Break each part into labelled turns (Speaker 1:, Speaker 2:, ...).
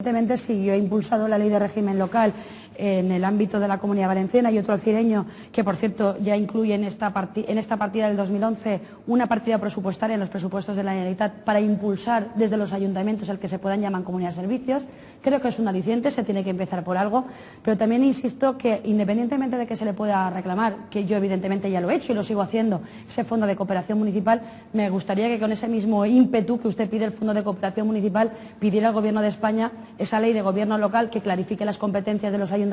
Speaker 1: Evidentemente, sí, yo he impulsado la ley de régimen local en el ámbito de la Comunidad Valenciana y otro alcireño, que por cierto ya incluye en esta partida del 2011 una partida presupuestaria en los presupuestos de la Generalitat para impulsar desde los ayuntamientos el que se puedan llamar comunidades de servicios. Creo que es un aliciente, se tiene que empezar por algo, pero también insisto que independientemente de que se le pueda reclamar, que yo evidentemente ya lo he hecho y lo sigo haciendo, ese fondo de cooperación municipal, me gustaría que con ese mismo ímpetu que usted pide el fondo de cooperación municipal, pidiera al Gobierno de España esa ley de gobierno local que clarifique las competencias de los ayuntamientos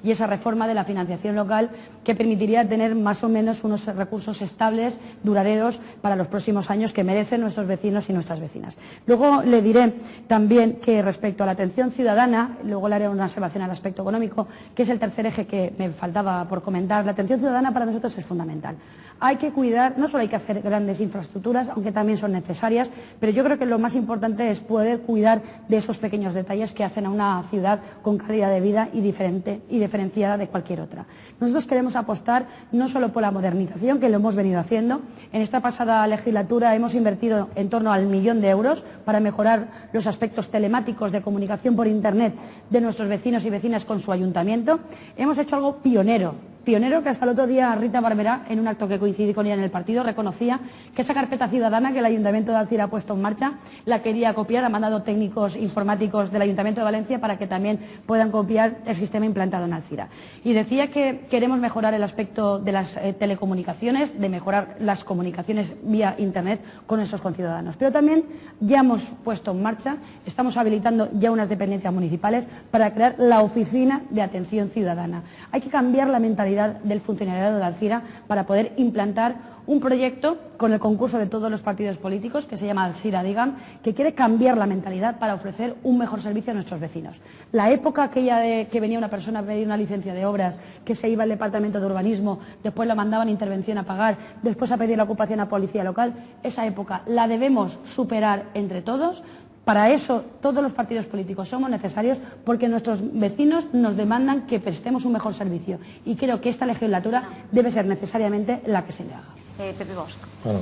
Speaker 1: y esa reforma de la financiación local que permitiría tener más o menos unos recursos estables, duraderos, para los próximos años que merecen nuestros vecinos y nuestras vecinas. Luego le diré también que respecto a la atención ciudadana, luego le haré una observación al aspecto económico, que es el tercer eje que me faltaba por comentar. La atención ciudadana para nosotros es fundamental. Hay que cuidar, no solo hay que hacer grandes infraestructuras, aunque también son necesarias, pero yo creo que lo más importante es poder cuidar de esos pequeños detalles que hacen a una ciudad con calidad de vida y diferente y diferenciada de cualquier otra. Nosotros queremos apostar no solo por la modernización, que lo hemos venido haciendo. En esta pasada legislatura hemos invertido en torno al 1.000.000 de euros para mejorar los aspectos telemáticos de comunicación por Internet de nuestros vecinos y vecinas con su ayuntamiento. Hemos hecho algo pionero que hasta el otro día Rita Barberá, en un acto que coincidí con ella en el partido, reconocía que esa carpeta ciudadana que el Ayuntamiento de Alcira ha puesto en marcha, la quería copiar, ha mandado técnicos informáticos del Ayuntamiento de Valencia para que también puedan copiar el sistema implantado en Alcira. Y decía que queremos mejorar el aspecto de las telecomunicaciones, de mejorar las comunicaciones vía Internet con nuestros conciudadanos. Pero también ya hemos puesto en marcha, estamos habilitando ya unas dependencias municipales para crear la oficina de atención ciudadana. Hay que cambiar la mentalidad del funcionariado de Alcira para poder implantar un proyecto con el concurso de todos los partidos políticos que se llama Alcira Digam, que quiere cambiar la mentalidad para ofrecer un mejor servicio a nuestros vecinos. La época aquella de que venía una persona a pedir una licencia de obras, que se iba al departamento de urbanismo, después la mandaban a intervención a pagar, después a pedir la ocupación a policía local, esa época la debemos superar entre todos. Para eso todos los partidos políticos somos necesarios, porque nuestros vecinos nos demandan que prestemos un mejor servicio y creo que esta legislatura debe ser necesariamente la que se le haga.
Speaker 2: Pepe Bosch.
Speaker 3: Bueno,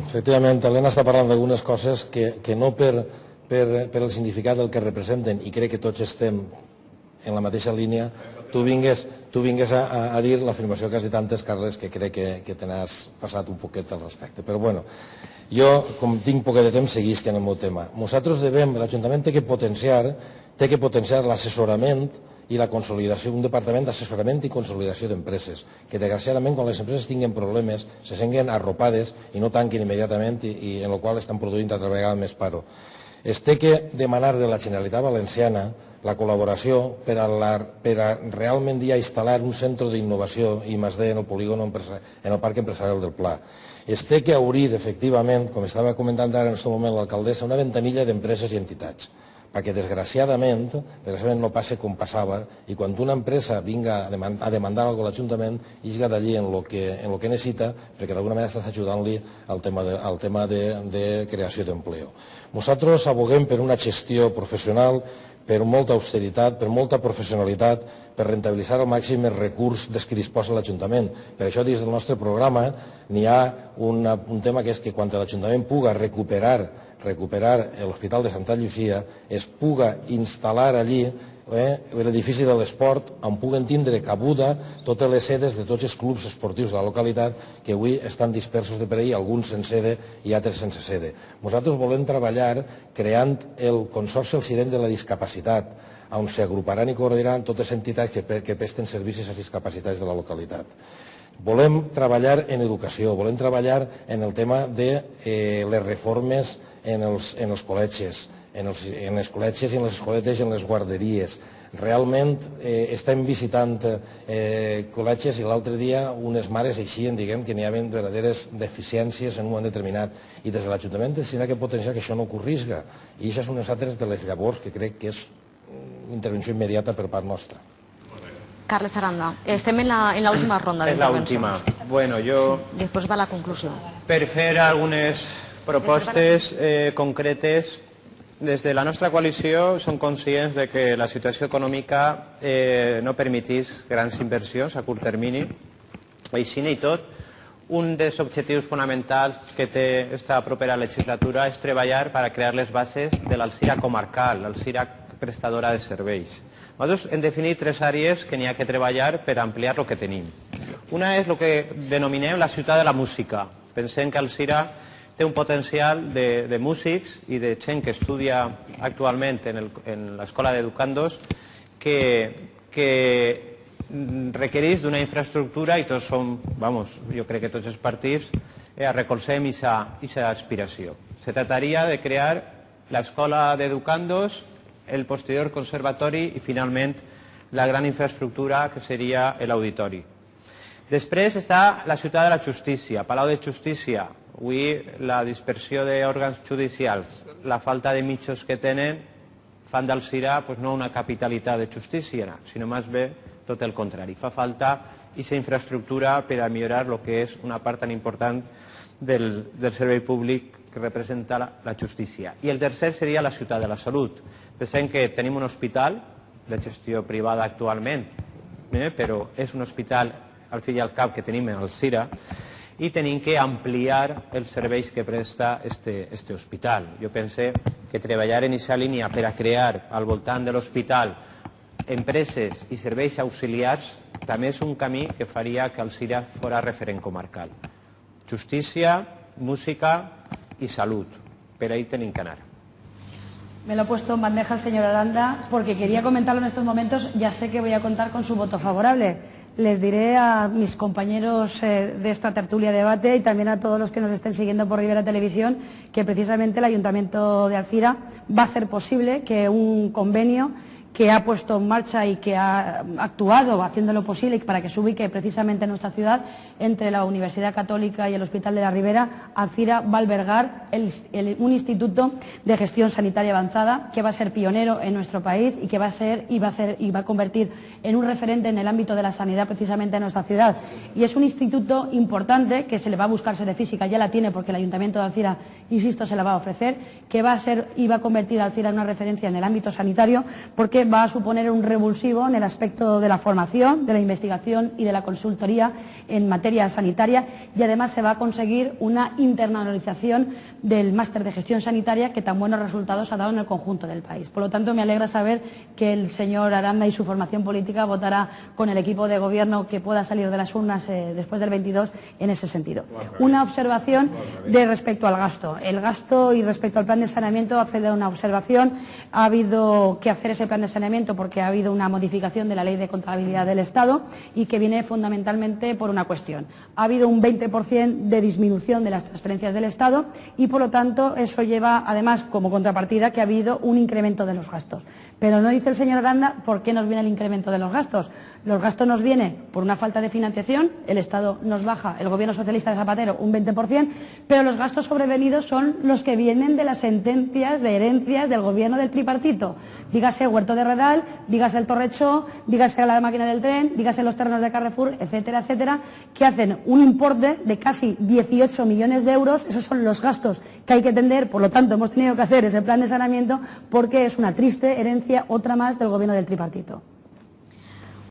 Speaker 3: efectivament, Helena està parlant d'algunes coses que no per el significat del que representen, i crec que tots estem en la mateixa línia, tu vingues a dir l'afirmació que has dit antes, Carles, que crec que te n'has passat un poquet al respecte. Però bueno, jo, com tinc poquet de temps, seguisc en el meu tema. Nosaltres devem, l'Ajuntament té que potenciar l'assessorament i la consolidació, un departament d'assessorament i consolidació d'empreses, que desgraciadament quan les empreses tinguin problemes se senten arropades i no tanquin immediatament i en el qual estan produint altra vegada més paro. Es té que demanar de la Generalitat Valenciana la col·laboració per a realment ja instal·lar un centre d'innovació I+D en el polígon, en el parc empresarial del Pla. Es té que obrir, efectivament, com estava comentant ara en aquest moment l'alcaldessa, una ventanilla d'empreses i entitats, perquè desgraciadament no passa com passava, i quan una empresa vinga a demandar alguna cosa a l'Ajuntament, isga d'allí en el que necessita, perquè d'alguna manera estàs ajudant-li al tema de creació d'empleo. Nosaltres aboguem per una gestió professional, per molta austeritat, per molta professionalitat, per rentabilitzar al màxim el recurs dels que disposa l'Ajuntament. Per això, dins del nostre programa, n'hi ha un tema que és que quan l'Ajuntament puga recuperar l'Hospital de Santa Llucia, es puga instal·lar allí l'edifici de l'esport on puguen tindre cabuda totes les sedes de tots els clubs esportius de la localitat que avui estan dispersos de per ahí, alguns sense sede i altres sense sede. Nosaltres volem treballar creant el Consorci Alcirenc de la Discapacitat, on s'agruparan i coordinaran totes les entitats que presten servicis a les discapacitats de la localitat. Volem treballar en educació, volem treballar en el tema de les reformes en els col·legis, en les col·legis i en les escoletes i en les guarderies. Realment estem visitant col·legis i l'altre dia unes mares eixien dient que n'hi havia verdaderes deficiències en un moment determinat, i des de l'Ajuntament s'ha de potenciar que això no ocorrisca, i això és una altres de les llavors que crec que és intervenció immediata per part nostra.
Speaker 2: Carles Aranda, estem en la última ronda
Speaker 4: En la última. Bueno, yo...
Speaker 2: Després va la conclusió.
Speaker 4: Per fer algunes propostes concretes, des de la nostra coalició som conscients de que la situació econòmica no permetís grans inversions a curt termini. Així i tot, un dels objectius fonamentals que té esta propera legislatura és treballar per a crear les bases de l'Alcira comarcal, l'Alcira prestadora de serveis. Nosaltres hem definit 3 àrees que n'hi ha que treballar per ampliar el que tenim. Una és el que denominem la ciutat de la música. Pensem que Alzira té un potencial de músics i de gent que estudia actualment en l'Escola d'Educandos que requereix d'una infraestructura i tots som, jo crec que tots els partits recolzem aquesta aspiració. Se trataria de crear l'Escola d'Educandos, el posterior conservatori i finalment la gran infraestructura que seria l'auditori. Després està la ciutat de la justícia, Palau de Justícia. Avui la dispersió d'òrgans judicials, la falta de mitjans que tenen, fan d'Alzira no una capitalitat de justícia, sinó més bé tot el contrari. Fa falta aquesta infraestructura per a millorar el que és una part tan important del servei públic que representa la justícia. I el tercer seria la ciutat de la salut. Pensem que tenim un hospital de gestió privada actualment, però és un hospital al fi i al cap que tenim en Alzira i tenim que ampliar els serveis que presta este hospital. Jo pense que treballar en aquesta línia per a crear al voltant de l'hospital empreses i serveis auxiliars també és un camí que faria que Alzira fos referent comarcal. Justícia, música y salud. Pero ahí tienen que anar.
Speaker 1: Me lo ha puesto en bandeja el señor Aranda porque quería comentarlo en estos momentos. Ya sé que voy a contar con su voto favorable. Les diré a mis compañeros de esta tertulia debate y también a todos los que nos estén siguiendo por Rivera Televisión que precisamente el Ayuntamiento de Alzira va a hacer posible que un convenio que ha puesto en marcha y que ha actuado haciendo lo posible para que se ubique precisamente en nuestra ciudad, entre la Universidad Católica y el Hospital de la Ribera, Alzira va a albergar un instituto de gestión sanitaria avanzada que va a ser pionero en nuestro país y que va a convertir en un referente en el ámbito de la sanidad precisamente en nuestra ciudad. Y es un instituto importante que se le va a buscar sede física, ya la tiene porque el Ayuntamiento de Alzira, insisto, se la va a ofrecer, que va a ser y va a convertir a Alzira en una referencia en el ámbito sanitario porque va a suponer un revulsivo en el aspecto de la formación, de la investigación y de la consultoría en materia sanitaria y además se va a conseguir una internalización del máster de gestión sanitaria que tan buenos resultados ha dado en el conjunto del país. Por lo tanto, me alegra saber que el señor Aranda y su formación política votará con el equipo de gobierno que pueda salir de las urnas después del 22 en ese sentido. Una observación respecto al gasto. El gasto y respecto al plan de saneamiento hace una observación. Ha habido que hacer ese plan de saneamiento porque ha habido una modificación de la Ley de Contabilidad del Estado y que viene fundamentalmente por una cuestión. Ha habido un 20% de disminución de las transferencias del Estado y por lo tanto eso lleva además como contrapartida que ha habido un incremento de los gastos. Pero no dice el señor Aranda por qué nos viene el incremento de los gastos. Los gastos nos vienen por una falta de financiación, el Estado nos baja, el Gobierno socialista de Zapatero, un 20%, pero los gastos sobrevenidos son los que vienen de las sentencias de herencias del Gobierno del tripartito. Dígase Huerto de Redal, dígase el Torrechó, dígase la máquina del tren, dígase los terrenos de Carrefour, etcétera, etcétera, que hacen un importe de casi 18 millones de euros. Esos son los gastos que hay que atender, por lo tanto hemos tenido que hacer ese plan de saneamiento porque es una triste herencia, otra más, del Gobierno del tripartito.